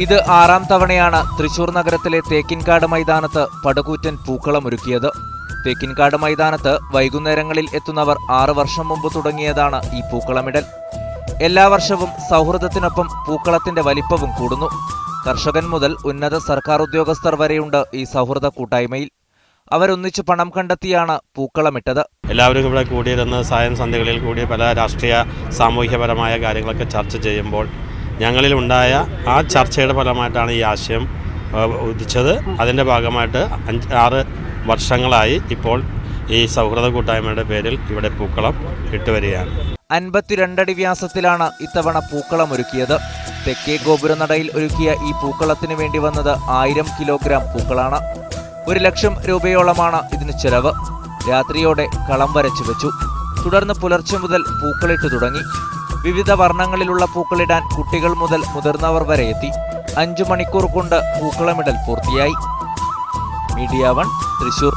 ഇത് 6ാം തവണയാണ് തൃശൂർ നഗരത്തിലെ തേക്കിൻകാട് മൈതാനത്ത് പടുകൂറ്റൻ പൂക്കളമൊരുക്കിയത്. തേക്കിൻകാട് മൈതാനത്ത് വൈകുന്നേരങ്ങളിൽ എത്തുന്നവർ 6 വർഷം മുമ്പ് തുടങ്ങിയതാണ് ഈ പൂക്കളമിടൽ. എല്ലാ വർഷവും സൗഹൃദത്തിനൊപ്പം പൂക്കളത്തിന്റെ വലിപ്പവും കൂടുന്നു. കർഷകൻ മുതൽ ഉന്നത സർക്കാർ ഉദ്യോഗസ്ഥർ വരെയുണ്ട് ഈ സൗഹൃദ കൂട്ടായ്മയിൽ. അവരൊന്നിച്ചു പണം കണ്ടെത്തിയാണ് പൂക്കളമിട്ടത്. എല്ലാവരും ഇവിടെ കൂടിയിരുന്ന് സായം സന്ധ്യകളിൽ കൂടി പല രാഷ്ട്രീയ സാമൂഹ്യപരമായ കാര്യങ്ങളൊക്കെ ചർച്ച ചെയ്യുമ്പോൾ ഞങ്ങളിലുണ്ടായ ആ ചർച്ചയുടെ ഫലമായിട്ടാണ് ഈ ആശയം ഉദിച്ചത്. അതിൻ്റെ ഭാഗമായിട്ട് 5-6 വർഷങ്ങളായി ഇപ്പോൾ ഈ സൗഹൃദ കൂട്ടായ്മയുടെ പേരിൽ ഇവിടെ പൂക്കളം ഇട്ടുവരികയാണ്. 52 അടി വ്യാസത്തിലാണ് ഇത്തവണ പൂക്കളം ഒരുക്കിയത്. തെക്കേ ഗോപുരനടയിൽ ഒരുക്കിയ ഈ പൂക്കളത്തിന് വേണ്ടി വന്നത് 1000 കിലോഗ്രാം പൂക്കളാണ്. 1 ലക്ഷം രൂപയോളമാണ് ഇതിന് ചെലവ്. രാത്രിയോടെ കളം വരച്ചു വെച്ചു. തുടർന്ന് പുലർച്ചെ മുതൽ പൂക്കളിട്ട് തുടങ്ങി. വിവിധ വർണ്ണങ്ങളിലുള്ള പൂക്കളിടാൻ കുട്ടികൾ മുതൽ മുതിർന്നവർ വരെ എത്തി. 5 മണിക്കൂർ കൊണ്ട് പൂക്കളമിടൽ പൂർത്തിയായി. മീഡിയ 1 തൃശൂർ.